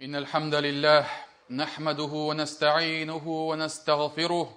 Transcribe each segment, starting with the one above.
إن الحمد لله نحمده ونستعينه ونستغفره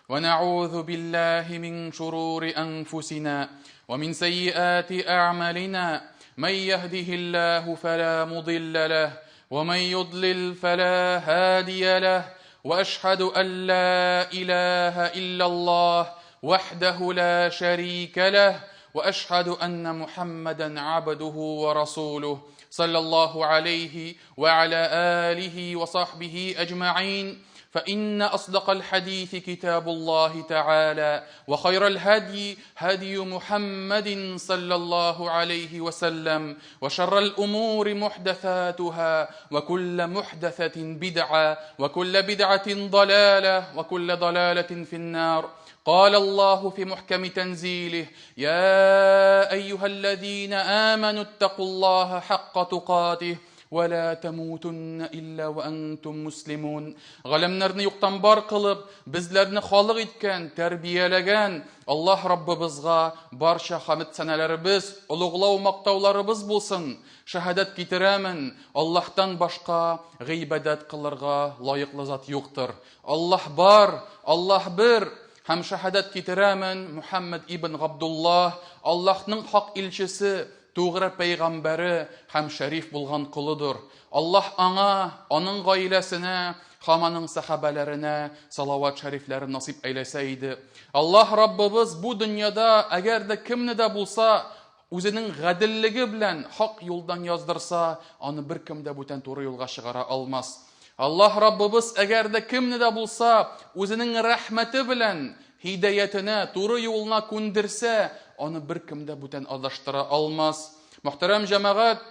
ونعوذ بالله من شرور أنفسنا ومن سيئات أعمالنا من يهده الله فلا مضل له ومن يضلل فلا هادي له وأشهد أن لا إله إلا الله وحده لا شريك له وأشهد أن محمدا عبده ورسوله صلى الله عليه وعلى آله وصحبه أجمعين فإن أصدق الحديث كتاب الله تعالى وخير الهدي هدي محمد صلى الله عليه وسلم وشر الأمور محدثاتها وكل محدثة بدعة وكل بدعة ضلالة وكل ضلالة في النار. قال الله في محكم تنزيله: يا أيها الذين آمنوا اتقوا الله حق تقاته ولا تموتن إلا وأنتم مسلمون. Галимнәрне юктан бар кылып, безләрне халык иткән, тәрбияләгән Аллаһ Раббыбызга барча хәмд сәнәләребез, улуглау мактауларыбыз булсын. Шәһадәт китерәмен, Аллаһтан башка гыйбадәт кылырга лаеклы зат юктыр. Аллаһ бар, Аллаһ бер. Һәм шәһадәт китерәмен, Мухаммад ибн Габдуллаһ Аллаһның хак илчесе, тугры пәйгамбәре һәм шәриф булган кулыдыр. Аллаһ аңа, аның гаиләсенә һәм аның сахабаларына салават шәрифләрен насип әйләсә иде. Аллаһ Раббыбыз бу дөньяда әгәр дә кемне дә булса үзенең гаделлеге белән хак юлдан яздырса, аны беркем дә бүтән туры юлга чыгара алмас. Аллаһ Раббыбыз әгәр дә кемне дә булса үзенең рәхмәте белән хидаятына, туры юлына күндерсә, аны беркем дә бүтән адаштыра алмас. Мөхтәрәм җәмәгать,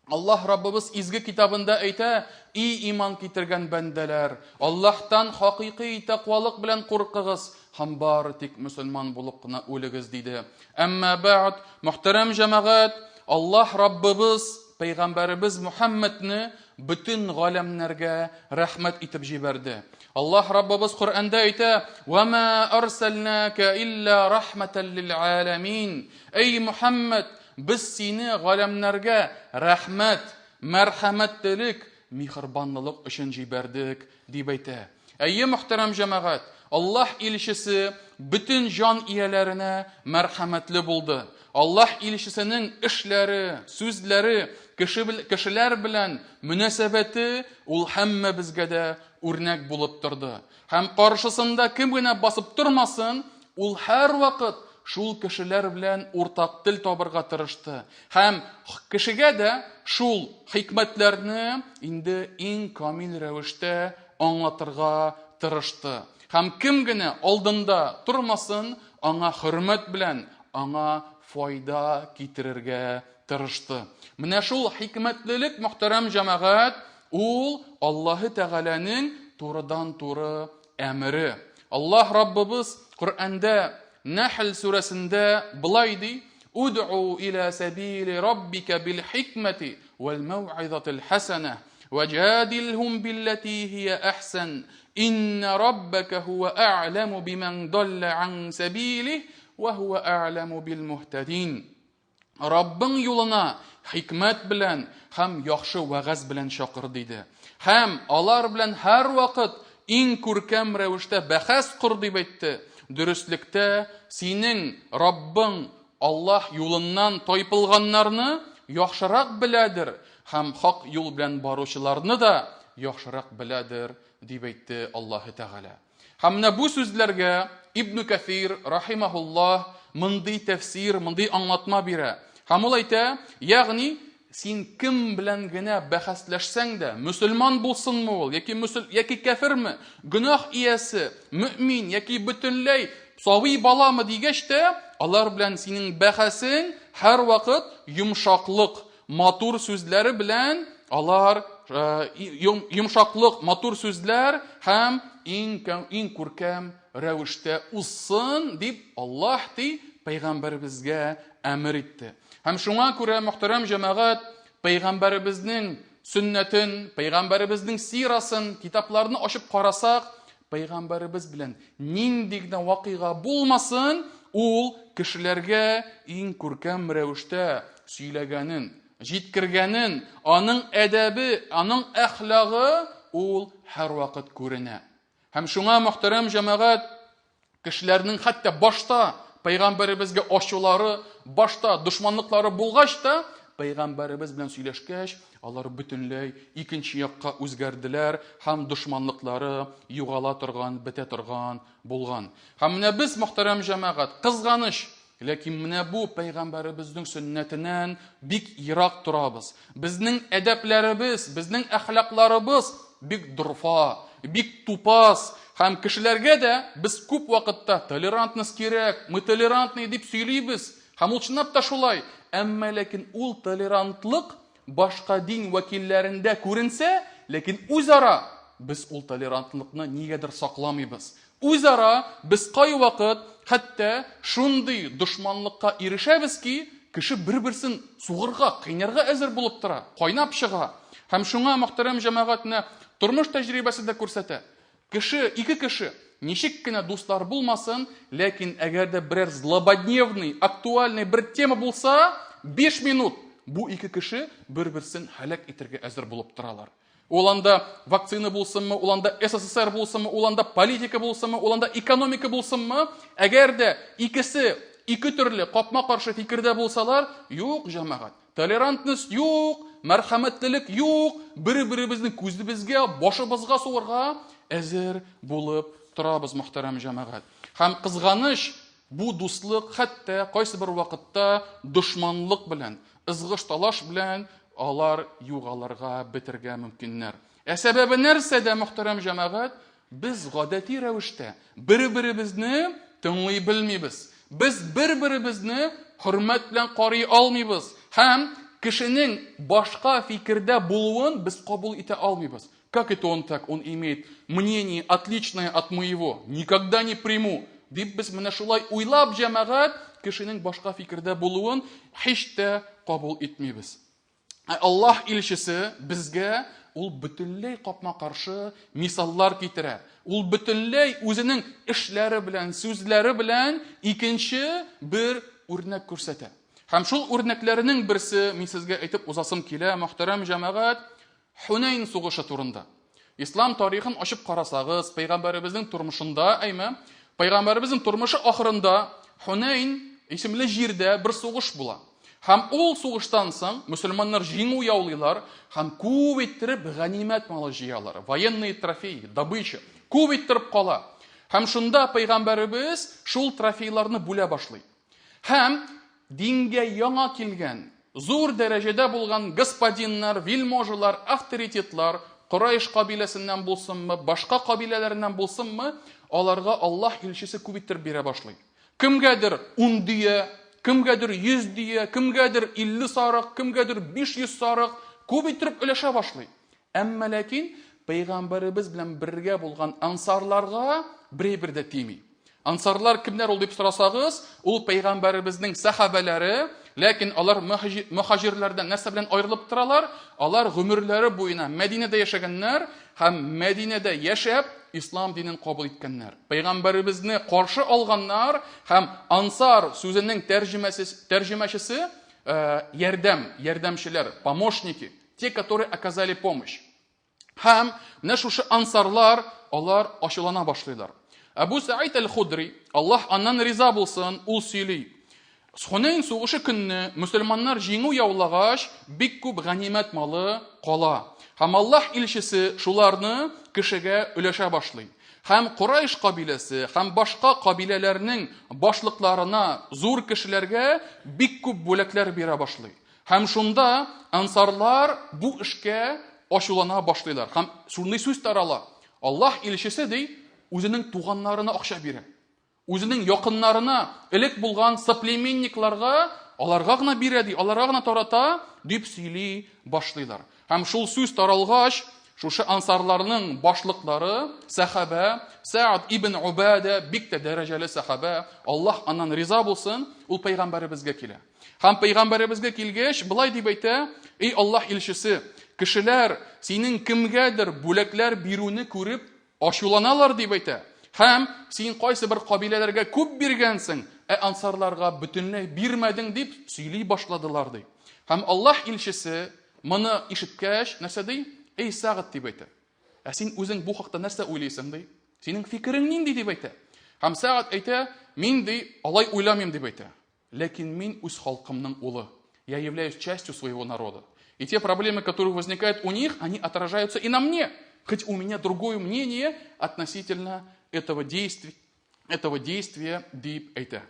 Аллаһ Раббыбыз изге китабында әйтә: "И иман китергән бәндәләр, Аллаһтан хакыйкый тақвалык белән куркыгыз, һәм бары тик мөселман булып кына үлегез" диде. Әмма бәгъд, мөхтәрәм җәмәгать, Аллаһ Раббыбыз Пәйгамбәребез Мухаммадны бүтән галәмнәргә рәхмәт итеп җибәрде. Аллаһ Раббыбыз Коръәндә әйтә: "Ва ма арсалнака илля рахматан лил аламин". Эй Мухаммад, без сине галәмнәргә рәхмәт, мәрхәмәтлек, михрбанлык өчен җибәрдек дип әйтә. Әйе мөхтәрәм җәмәгать, Аллаһ илчесе бүтән җан ияләренә мәрхәмәтле булды. Аллаһ илчесенең эшләре, сүзләре, кешеләр белән мөнәсәбәте ул һәммә безгә дә үрнәк булып торды. Һәм каршысында кем генә басып тормасын, ул һәр вакыт шул кешеләр белән уртак тел табырга тырышты. Һәм кешегә дә шул хикмәтләрне инде иң камил рәвештә аңлатырга тырышты. Һәм кем генә алдында тормасын, аңа хөрмәт белән, аңа файда китерергә тырышты. Менә шул хикмәтлелек, мөхтәрәм җәмәгать, ул Аллаһы Тәгаләнең турыдан-туры әмере. Аллаһ Раббыбыз Коръәндә Нәхл сүрәсендә былай ди: "Уд'у иля сабили раббика бил хикмати вал мау'изатил хасана ваджадилхум биллати хия ахсан инна раббака хува а'ламу биман далла ан сабилих ва хува а'ламу бил мухтадин". Раббың юлына хикмәт белән һәм яхшы вәгазь белән чакыр диде. Һәм алар белән һәр вакыт иң күркәм рәвештә бәхәс кыр дип әйтте. Дөрестлектә синең Раббың Аллаһ юлыннан тайпылганнарны яхшырак беләдер һәм хак юл белән баручыларны да яхшырак беләдер дип әйтте Аллаһы Тәгалә. Һәм менә бу сүзләргә Ибн Кәсир рахимаһуллаһ мондый тәфсир, мондый аңлатма бирә. Һәм ул әйтә: ягъни син кем белән генә бәхәсләшсәң дә, мөселман булсынмы ул, яки кафирме, гүнах иясе, мөэмин яки бөтенләй савый баламы дигәч тә, алар белән синең бәхәсең һәр вакыт йомшаклык, матур сүзләре белән, алар йомшаклык, матур сүзләр һәм иң күркәм рәвештә усын дип Аллаһ Пәйгамбәребезгә әмер итте. Һәм шуңа күрә, мөхтәрәм җәмәгать, Пәйгамбәребезнең сөннәтен, Пәйгамбәребезнең сирасын, китапларны ачып карасак, Пәйгамбәребез белән нинди генә вакыйга булмасын, ул кешеләргә иң күркәм рәвештә сөйләгәнен, җиткергәнен, аның әдәбе, аның әхлагы ул һәрвакыт күренә. Һәм шуңа мөхтәрәм җәмәгать, кешеләрнең хәтта башта Пәйгамбәребезгә ачулары, башта дошманлыклары булгач та, Пәйгамбәребез белән сөйләшкәч, алар бөтенләй икенче якка үзгәрделәр һәм дошманлыклары югала торган, бетә торган булган. Һәм менә без, мөхтәрәм җәмәгать, кызганыч, ләкин менә бу Пәйгамбәребезнең сөннәтеннән бик ерак торабыз. Безнең әдәпләребез, безнең әхлакларыбыз бик дурфа, бик тупас. Һәм кешеләргә дә без күп вакытта толерантность кирәк, мы толерантны дип сөйлибез. Һәм ул чынлап та шулай. Әмма ләкин ул толерантлык башка дин вәкилләрендә күренсә, ләкин үзара без ул толерантлыкны нигәдер сакламыйбыз. Үзара без кайвакыт хәтта шундый дошманлыкка ирешәбез ки, кеше бер-берсен сугырга, кыйнарга әзер булып тора, кайнап чыга. Һәм шуңа мөхтәрәм җәмәгатьне тормыш тәҗрибәсе дә күрсәтә. Ике кеше ничек кенә дуслар булмасын, ләкин әгәр дә берәр злободневный, актуальный бер тема булса, 5 минут бу ике кеше бер-берсен һәлак итәргә әзер булып торалар. Ул анда вакцина булсынмы, ул анда СССР булсынмы, ул анда политика булсынмы, ул анда экономика булсынмы, әгәр дә икесе ике төрле капма-каршы фикердә булсалар, юк җәмәгать, толерантность юк, мәрхәмәтлелек юк, бер-беребезнең күзебезгә, башыбызга суырга әзер булып торабыз, мөхтәрәм җәмәгать. Һәм кызганыч, бу дуслык хәтта кайсы бер вакытта дошманлык белән, ызгыш-талаш белән алар югаларга, бетергә мөмкиннәр. Сәбәбе нәрсәдә, мөхтәрәм җәмәгать? Без гадәти рәвештә бер-беребезне тыңлый белмибез. Без бер-беребезне хөрмәт белән карый алмыйбыз. Һәм кешенең башка фикердә булуын без кабул итә алмыйбыз. Как это он так? Он имеет мнение отличное от моего. Никогда не приму. Дип без менә шулай уйлап җәмәгать, кешенең башка фикердә булуын һич тә кабул итмибез. Аллаһ илчесе безгә ул бөтенләй капма-каршы мисаллар китерә. Ул бөтенләй үзенең эшләре белән, сүзләре белән икенче бер үрнәк күрсәтә. Һәм шул үрнәкләрнең берсе мин сезгә әйтеп узасым килә, мөхтәрәм җәмәгать, Хунейн сугышы турында. Ислам тарихын ачып карасагыз, Пәйгамбәребезнең тормышында, Пәйгамбәребезнең тормышы ахырында Хунейн исемле җирдә бер сугыш була. Һәм ул сугыштан соң мөселманнар җиңү яулыйлар, һәм күп иттереп ганимәт малы җыялар, военные трофеи, добыча, күп иттереп кала. Һәм шунда Пәйгамбәребез шул трофейларны бүлә башлый. Һәм дингә яңа килгән, зур дәрәҗәдә булган господиннар, вильможалар, авторитетлар, Курайш кабиләсеннән булсынмы, башка кабиләләреннән булсынмы, аларга Аллаһ илчесе күп иттереп бирә башлый. Кемгәдер 10 дия, кемгәдер 100 дия, кемгәдер 50 сарык, кемгәдер 500 сарык, күп иттереп өләшә башлый. Әмма ләкин Пәйгамбәребез белән бергә булган ансарларга берәй-бер дә тими. Ансарлар кемнәр ул дип сорасагыз, ул Пәйгамбәребезнең сахабәләре, ләкин алар мөхаҗирләрдән нәрсә белән аерылып торалар? Алар гомерләре буена Мәдинәдә яшәгәннәр һәм Мәдинәдә яшәп ислам динен кабул иткәннәр. Пәйгамбәребезне каршы алганнар һәм ансар сүзенең тәрҗемәчесе ярдәмчеләр, помощники, те, которые оказали помощь. Һәм менә шушы ансарлар, алар ачулана башлыйлар. Әбу Саид әл-Худри, Аллаһ аннан риза булсын, ул сөйли. Хунейн сугышы көнне мөселманнар җиңү яулагач, бик күп ганимәт малы кала. Һәм Аллаһ илчесе шуларны кешегә өләшә башлый. Һәм Курайш кабиләсе, һәм башка кабиләләрнең башлыкларына, зур кешеләргә бик күп бүләкләр бирә башлый. Һәм шунда ансарлар бу эшкә ачулана башлыйлар. Һәм шундый сүз тарала. Аллаһ илчесе ди, үзенең туганнарына акча бирә. Үзенең якыннарына, элек булган соплеменникларга, аларга гына бирә ди, аларга гына тарата, дип сөйли башлыйлар. Һәм шул сүз таралгач, шушы ансарларның башлыклары, сахаба, Саад ибн Убада, бик тә дәрәҗәле сахаба, Аллаһ аннан риза булсын, ул Пәйгамбәребезгә килә. Һәм Пәйгамбәребезгә килгәч, былай дип әйтә: "Эй Аллаһ илчесе, кешеләр синең кемгәдер бүләкләр бирүне күреп ачуланалар", дип әйтә. Һәм син кайсы бер кабиләләргә күп биргәнсең, ансарларга бөтенләй бирмәдең дип сөйли башладылар ди. Һәм Аллаһ илчесе моны ишеткәч, нәрсә ди? Эй Сагыт дип әйтә. Ә син үзең бу хакта нәрсә уйлыйсың ди? Синең фикерең нинди дип әйтә. Һәм Сагыт әйтә, мин ди алай уйламыйм дип әйтә. Ләкин мин үз халкымның улы. Я являюсь частью своего народа. И те проблемы, которые возникают у них, они отражаются и на мне. Хоть у меня другое мнение относительно этого действия дип әйтә.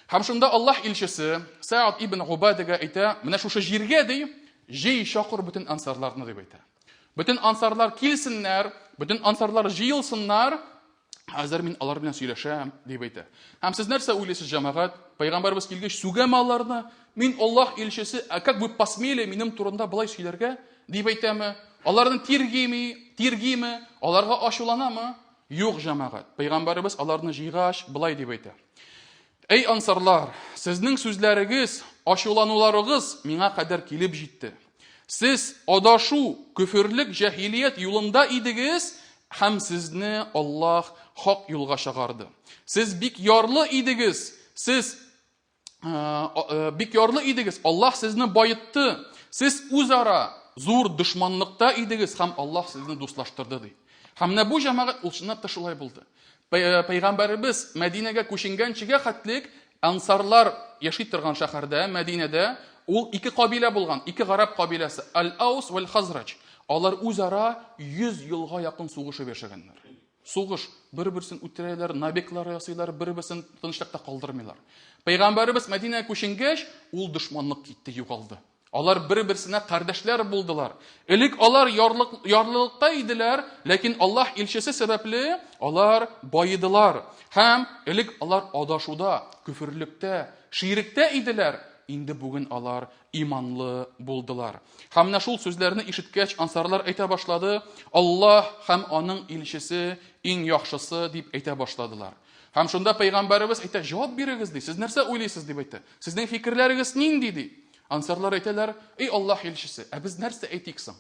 Һәм шунда Аллаһ илчесе Саад ибн Убадага әйтә, менә шушы җиргә ди, җый шакыр бөтен ансарларны дип әйтә. Бөтен ансарлар килсеннәр, бөтен ансарлар җыелсыннар, хәзер мин алар белән сөйләшәм дип әйтә. Һәм сез нәрсә уйлыйсыз, җәмәгать? Пәйгамбәрбез килгәч сүгәм аларны, мин Аллаһ илчесе, как вы посмели минем турында былай сөйләргә дип әйтәме? Аларны тиргиме, аларга ачуланамы? Юк, җәмәгать. Пәйгамбәрбез аларны җыйгач былай дип әйтә. Эй ансарлар, сезнең сүзләрегез, ачулануларыгыз миңа кадәр килеп җитте. Сез адашу, күферлек, җаһилият юлында идегез, һәм сезне Аллаһ хак юлга чыгарды. Сез бик ярлы идегез, Аллаһ сезне байытты. Сез үзара зур дошманлыкта идегез, һәм Аллаһ сезне дуслаштырды ди. Һәм менә бу җәмәгать ул чынлап та шулай булды. Пәйгамбәрбез Мәдинәгә күченгәнчегә хәтлек ансарлар яши торган шәһәрдә, Мәдинәдә, ул ике кабилә булган, ике гарәп кабиләсе, Ал-Аус вәл Хазраҗ. Алар үзара 100 елга якын сугышып яшәгәннәр. Сугыш, бер-берсен үтерәләр, набеклар ясыйлар, бер-берсен тынычлыкта калдырмыйлар. Пәйгамбәрбез Мәдинәгә күченгәч, ул дошманлык китте, югалды. Алар бер-берсенә кардәшләр булдылар. Элек алар ярлылыкта иделәр, ләкин Аллаһ илчесе сәбәпле алар байыдылар. Һәм элек алар адашуда, күферлектә, ширектә иделәр. Инде бүген алар иманлы булдылар. Һәм менә шул сүзләрне ишеткәч, ансарлар әйтә башлады, Аллаһ һәм аның илчесе иң яхшысы дип әйтә башладылар. Һәм шунда пәйгамбәрбез әйтә, җавап бирегез ди. Сез нәрсә уйлыйсыз дип әйтә. Сезнең фикерләрегез нинди ди? Ансарлар әйтәләр, эй Аллаһ илчесе, ә без нәрсә әйтик соң?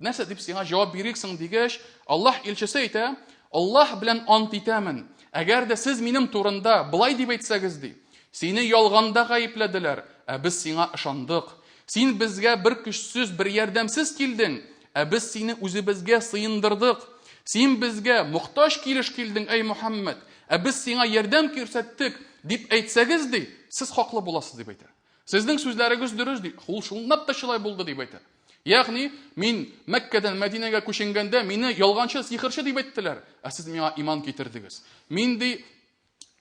Нәрсә дип сиңа җавап бирик соң дигәч, Аллаһ илчесе әйтә, Аллаһ белән ант итәмен. Әгәр дә сез минем турында былай дип әйтсәгез ди, сине ялганда гаепләделәр, ә без сиңа ышандык. Син безгә бер көчсез, бер ярдәмсез килдең, ә без сине үзебезгә сыендырдык. Син безгә мохтаҗ килеш килдең, эй Мөхәммәд, ә без сиңа ярдәм күрсәттек дип әйтсәгез ди, сез хаклы буласыз дип әйтә. Сезнең сүзләрегез дөрес ди. Ул шулнап та шулай булды дип әйтә. Ягъни, мин Мәккәдән Мәдинәгә күченгәндә мине ялганчы, сихерче дип әйттеләр, ә сез миңа иман китердегез. Мин ди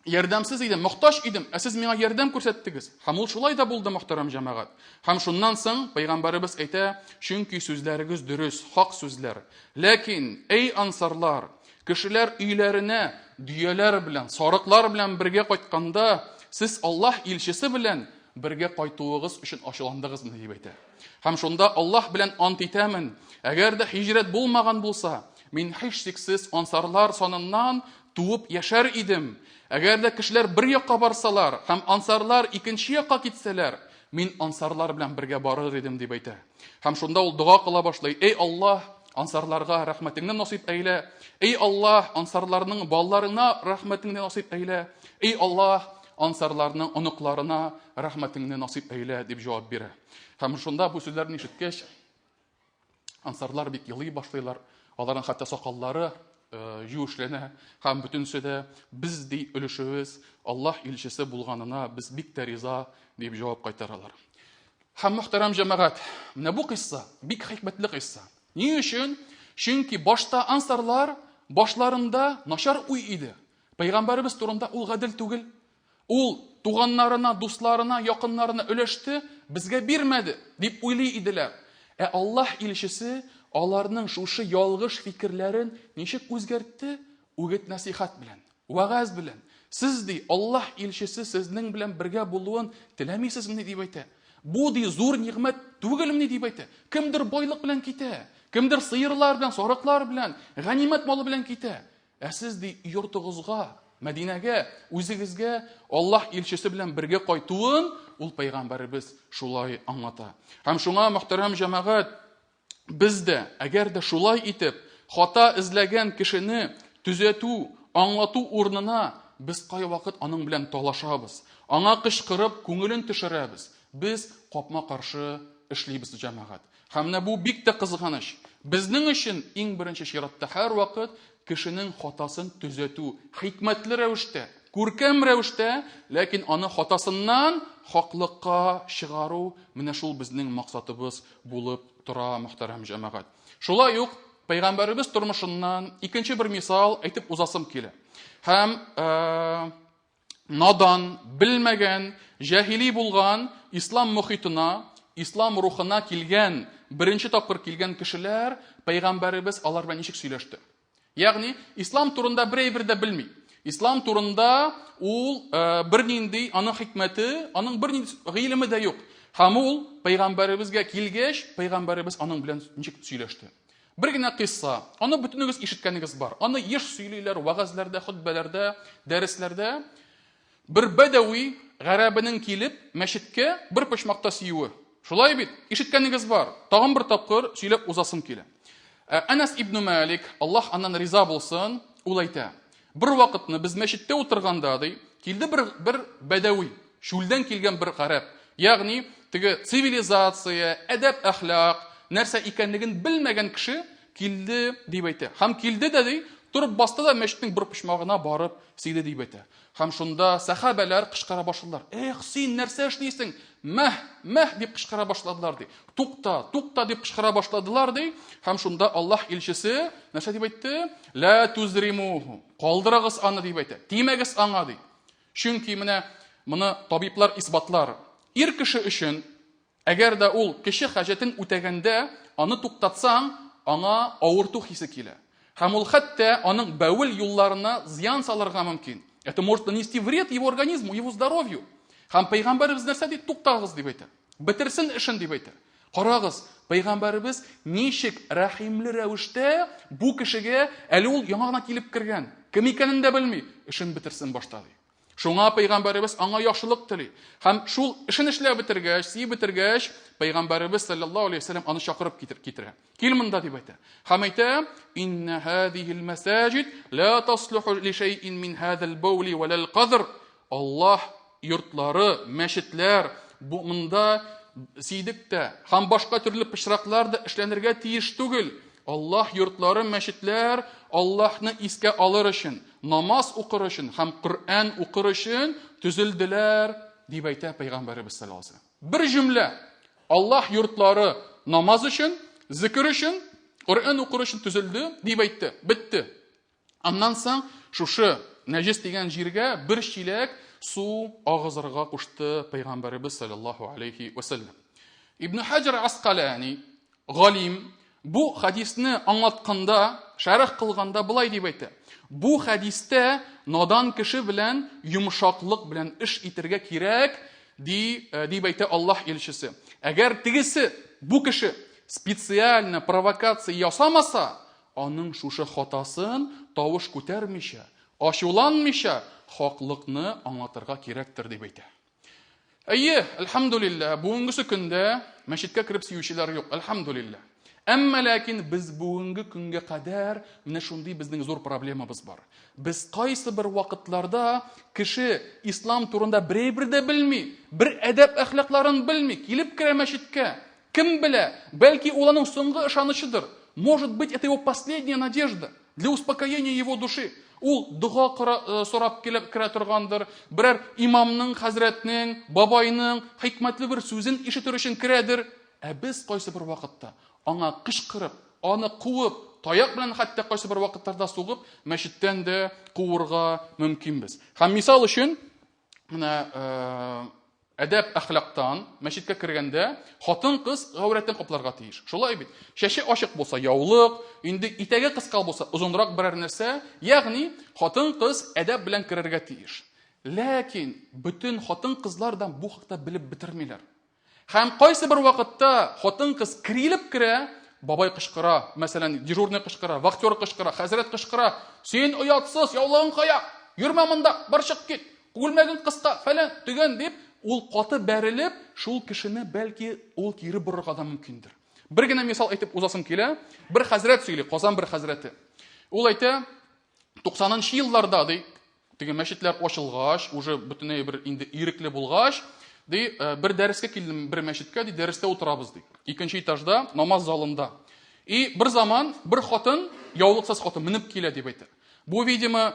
ярдәмсез идем, мохтаҗ идем, ә сез миңа ярдәм күрсәттегез. Һәм ул шулай да булды, мөхтәрәм җәмәгать. Һәм шуннан соң пәйгамбәрбез әйтә, чөнки сүзләрегез дөрес, хак сүзләр. Ләкин эй ансарлар, кешеләр өйләренә дөяләр белән, сарыклар белән бергә кайтканда, сез Аллаһ илчесе белән бергә кайтуыгыз өчен ачуландыгызмы дип әйтә. Һәм шунда Аллаһ белән ант итәмен, әгәр дә һиҗрәт булмаган булса, мин һичшиксез ансарлар саныннан туып яшәр идем. Әгәр дә кешеләр бер якка барсалар, һәм ансарлар икенче якка китсәләр, мин ансарлар белән бергә барыр идем дип әйтә. Һәм шунда ул дуга кыла башлый, эй Аллаһ, ансарларга рәхмәтеңне насыйп әйлә. Эй Аллаһ, ансарларның балаларына рәхмәтеңне насыйп әйлә. Эй Аллаһ, ансарларның оныкларына рәхмәтеңне насыйп әйлә дип җавап бирә. Һәм шунда бу сүзләрне ишеткәч, ансарлар бик елый башлыйлар. Аларның хәтта сакаллары юешләнә, һәм бөтенсе дә без ди өлешебез Аллаһ илчесе булганына без бик тә риза дип җавап кайтаралар. Һәм мөхтәрәм җәмәгать, менә бу кыйсса бик хикмәтле кыйсса. Ни өчен? Чөнки башта ансарлар башларында начар уй иде. Пәйгамбәрбез турында ул гадел түгел. Ул туганнарына, дусларына, якыннарына өлеште, безгә бирмәде дип уйлый иделәр. Ә Аллаһ илчесе аларның шушы ялгыш фикерләрен ничек үзгәртте? Үгет насихат белән, вагаз белән. Сез ди Аллаһ илчесе сезнең белән бергә булуын теләмисезме дип әйтә. Бу ди зур нигъмәт түгелме дип әйтә. Кемдер байлык белән китә, кемдер сыерлар белән, сарыклар белән, ганимәт малы белән китә. Ә сез ди йортыгызга, Мәдинәгә, үзегезгә Аллаһ илчесе белән бергә кайтуын ул пәйгамбәрбез шулай аңлата. Һәм шуңа мөхтәрәм җәмәгать, без дә әгәр дә шулай итеп хата эзләгән кешене төзәтү, аңлату урынына без кай вакыт аның белән талашабыз, аңа кычкырып күңелен төшерәбез. Без капма каршы эшлибез җәмәгать. Һәм менә бу бик тә кызганыч. Безнең өчен иң беренче чиратта һәрвакыт кешенең хатасын төзәтү, хикмәтле рәвештә, күркәм рәвештә, ләкин аны хатасыннан хаклыкка чыгару менә шул безнең максатыбыз булып тора, мөхтәрәм җәмәгать. Шулай ук Пәйгамбәребез тормышыннан икенче бер мисал әйтеп узасым килә. Һәм надан, белмәгән, җаһили булган ислам мөхитына, ислам рухына килгән, беренче тапкыр килгән кешеләр, Пәйгамбәребез алар белән ничек сөйләште. Ягъни, ислам турында берәйбер дә белми. Ислам турында ул бернинди аның хикмәте, аның бернинди гыйлеме дә юк. Һәм ул Пәйгамбәребезгә килгәч, Пәйгамбәребез аның белән ничек сөйләште. Бер генә кисса, аны бөтенегез ишеткәнегез бар. Аны еш сөйлиләр вагазларда, хутбаларда, дәресләрдә. Бер бәдәви гарәбенең килеп мәчеткә бер почмакта сөюе. Шулай бит, ишеткәнегез бар. Тагын бер тапкыр сөйләп узасым килә. Анас ибн Малик, Аллаһ аннан риза булсын, ул әйтә: "Бер вакытны без мәчеттә утырганда ди, килде бер бәдәви, шулдан килгән бер гарәб. Ягъни, теге цивилизация, әдәп, әхлак, нәрсә икәнлеген белмәгән кеше килде дип әйтә. Һәм килде дә ди, турып басты да мәчетнең бер почмагына барып сөйде дип әйтә. Һәм шунда сахабалар кычкыра башладылар: "Эх, син нәрсә эшлисең? Мәх дип кычкыра башладылар ди. Тукта дип кычкыра башладылар ди. Һәм шунда Аллаһ илчесе нәрсә дип әйтте? Ла тузримуху. Калдырыгыз аны дип әйтә. Тимәгез аңа ди. Чөнки моны табиблар исбатлар. Ир кеше өчен әгәр дә ул кеше хаҗәтен үтәгәндә аны туктатсаң, аңа авырту хисе килә. Һәм ул хәтта аның бәүл юлларына зыян салырга мөмкин. Это может нанести вред его организму, его здоровью. Һәм Пәйгамбәребез нәрсә дип туктагыз дип әйтә. Битерсен эшен дип әйтә. Карагыз, Пәйгамбәребез ничек рәхимле рәвештә бу кешегә әле ул яңа гына килеп кергән, кем икәнен дә белми, эшен битерсен башлады. Шуңа Пәйгамбәребез аңа яхшылык тели. Һәм шул эшен эшләп бетергәч, сый бетергәч, Пәйгамбәребез саллаллаһу алейхи ва саллям аны чакырып китерә. Кил монда дип әйтә. Һәм әйтә: "Инна һадихил масаҗид ла таслуху ли шайъин мин хадал баули ва лал qadr." Аллаһ йортлары, мәчетләр бу монда сидектә һәм башка төрле пычраклар да эшләнергә тиеш түгел. Аллаһ йортлары, мәчетләр Аллаһны искә алыр өчен, намаз укыр өчен һәм Коръән укыр өчен төзелделәр дип әйтә Пәйгамбәребез саллаллаһу алейхи ва саллям. Бер җөмлә: Аллаһ йортлары намаз өчен, зикр өчен, Коръән укыр өчен төзелде дип әйтте. Битте. Аннан соң шушы нәҗис дигән җиргә бер чиләк су агызырга кушты Пәйгамбәребез саллаллаһу алейхи ва саллям. Ибн Хаҗар Асқалани, галим, бу хадисне аңлатканда, шәрх кылганда булай дип әйтә: "Бу хадистә надан кеше белән йомшаклык белән эш итәргә кирәк" дип әйтә Аллаһ илчесе. Әгәр тигесе бу кеше специально провокация ясамаса, аның шушы хатасын тавыш күтәрмичә, ачуланмыйча хаклыкны аңлатырга кирәктер дип әйтә. Әйе, альхамдулилlah, бүгенге көндә мәчеткә кирип сөючеләр юк, альхамдулилlah. Әмма ләкин без бүгенге көнгә кадәр менә шундый безнең зур проблемабыз бар. Без кайсы бер вакытларда кеше ислам турында берәйбер дә белми, бер әдәп әхлакларын белми, килеп керә мәчеткә. Кем белә, бәлки ул аның соңгы ышанычыдыр. Может быть, это его последняя надежда для успокоения его души. Ул дуга сорап килеп керә торгандыр, берәр имамның, хәзрәтнең, бабайның хикмәтле бер сүзен ишетер өчен керәдер. Ә без кайсы бер вакытта аңа кычкырып, аны куып, таяк белән хәтта кайсы бер вакытларда сугып, мәчеттән дә куырга мөмкинбез. Һәм мисал өчен, менә әдәп әхлактан мәчеткә кергәндә хатын-кыз гаурәтен капларга тиеш. Шулай бит. Шәше ачык булса яулык, инде итәге кыска булса озынрак берәр нәрсә, ягъни хатын-кыз әдәп белән керергә тиеш. Ләкин бүтән хатын-кызлардан бу хакта белеп битермиләр. Һәм кайсы бер вакытта хатын-кыз кирилеп керә, бабай кычкыра, мәсәлән, дежурный кычкыра, вахтер кычкыра, хәзрәт кычкыра: "Син оятсыз, яулыгың кая? Йөрмә монда, бар чык кит. Күлмәгең кыска, фәлән, төгән" дип, ул каты бәрелеп, шул кешене бәлки ул кире борырга да мөмкиндер. Бер генә мисал әйтеп узасым килә. Бер хәзрәт сөйли, Казан бер хәзрәте. Ул әйтә, 90нчы елларда ди, теге мәчетләр ачылгач, уже бөтенләй бер инде ирекле булгач, Бер дәрескә килдем, бер мәчеткә, дәрестә утырабыз, икенче этажда, намаз залында. И бер заман бер хатын, яулыксыз хатын менеп килә дип әйтә. Бу, видимо,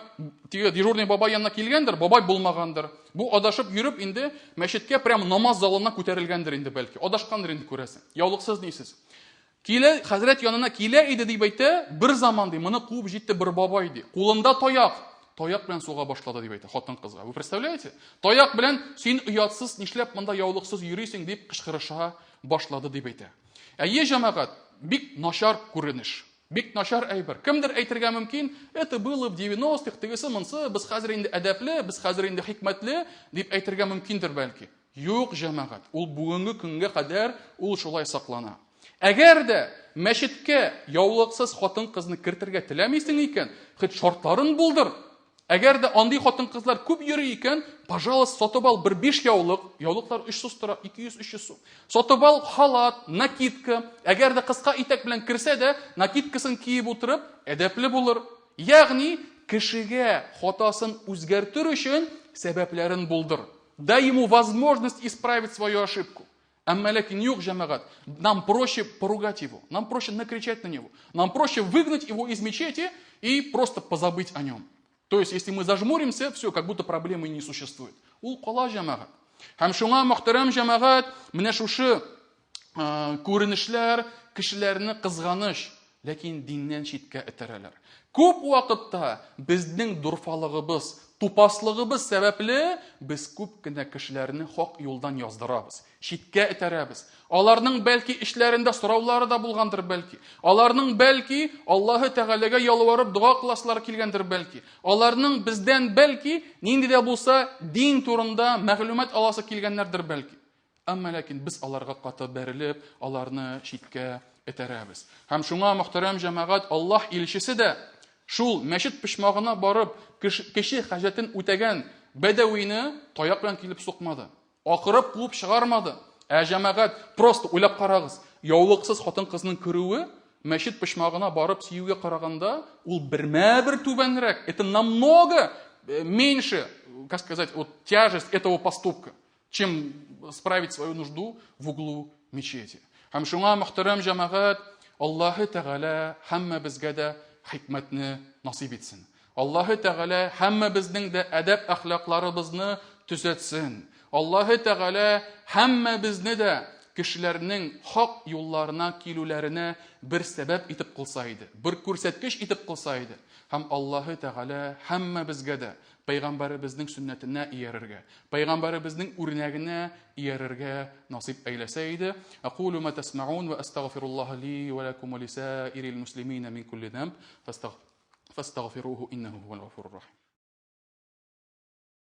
дежурный бабай янына килгәндер, бабай булмагандыр. Бу адашып йөреп инде мәчеткә прямо намаз залына күтәрелгәндер инде бәлки. Адашкандыр инде күрәсең. Яулыксыз дисез. Килә, хәзрәт янына килә иде дип әйтә, бер заман моны куып җитте бер бабай ди. Кулында таяк. Таяк белән суга башлады дип әйтә хатын кызга. Вы представляете? Таяк белән син уятсыз, нишләп монда яулыксыз йөрисең дип кычкырыша башлады дип әйтә. Әйе, җәмәгать, бик начар күренеш. Бик начар әйбер. Кемдер әйтергә мөмкин, это было в 90-х, тегесе монсы, без хәзер инде әдәпле, без хәзер инде хикмәтле дип әйтергә мөмкиндер бәлки. Юк, җәмәгать, ул бүгенге көнгә кадәр ул шулай саклана. Әгәр дә мәчеткә яулыксыз хатын кызны кертергә теләмисең икән, хит шартларын булдыр. Әгәр дә андый хатын кызлар күп йөри икән, пожалуйста, сатып ал бер 5 яулык, яулыклар 300 тора, 200-300 сум. Сатып ал халат, накидка. Әгәр дә кыска итәк белән керсә дә, накидкасын киеп утырып, әдәпле булыр. Ягъни, кешегә хатасын үзгәртер өчен сәбәпләрен булдыр. Дай ему возможность исправить свою ошибку. Амма ләкин юк, җәмәгать, нам проще поругать его, нам проще накричать на него, нам проще выгнать его из мечети и просто позабыть о нем. То есть, если мы зажмуримся, все, как будто проблемы не существует. Ул кала, җәмәгать. Һәм шуңа, мөхтәрәм җәмәгать, менә шушы күренешләр кешеләрне кызганыч, ләкин диннән читкә этәрәләр. Күп вакытта безнең дурфалыгыбыз, тупаслыгыбыз сәбәпле без күп кенә кешеләрне хак юлдан яздырабыз, читкә этәрәбез. Аларның бәлки эшләрендә сораулары да булгандыр бәлки. Аларның бәлки Аллаһы Тәгаләгә ялварып дуа кыласлары килгәндер бәлки. Аларның бездән бәлки нинди дә булса дин турында мәгълүмат аласы килгәннәрдер бәлки. Әмма ләкин без аларга каты бәрелеп, аларны читкә этәрәбез. Һәм шуңа, мөхтәрәм җәмәгать, Аллаһ илчесе дә шул мәчет пишмагына барып, кеше хаҗәтен үтәгән бәдәвине таяк белән килеп сукмады. Акырып куып чыгармады. Җәмәгать, просто уйлап карагыз. Яулыксыз хатын кызның керүе мәчет пишмагына барып сөюгә караганда, ул бермә-бер түбәнрәк. Это намного меньше, как сказать, вот тяжесть этого поступка, чем справить свою нужду в углу мечети. Һәм шуңа, мөхтәрәм җәмәгать, Аллаһы Тәгалә һәммә безгә дә хикмәтне насип итсен. Аллаһы Тәгалә һәммә безнең дә әдәп әхлакларыбызны төзәтсен. Аллаһы Тәгалә һәммә безне дә кешеләрнең хак юлларына килүләренә бер сәбәп итеп кылса иде, бер күрсәткеч итеп кылса иде. Һәм Аллаһы Тәгалә һәммә безгә дә Пәйгамбәребезнең сөннәтенә иярергә, Пәйгамбәребезнең үрнәгенә иярергә насип әйләсә иде. Aqulu ma tasma'un wa astaghfirullaha li wa lakum wa lisa'iril muslimina min kulli dhanb fastaghfiruhu innahu huwal ghafurur rahim.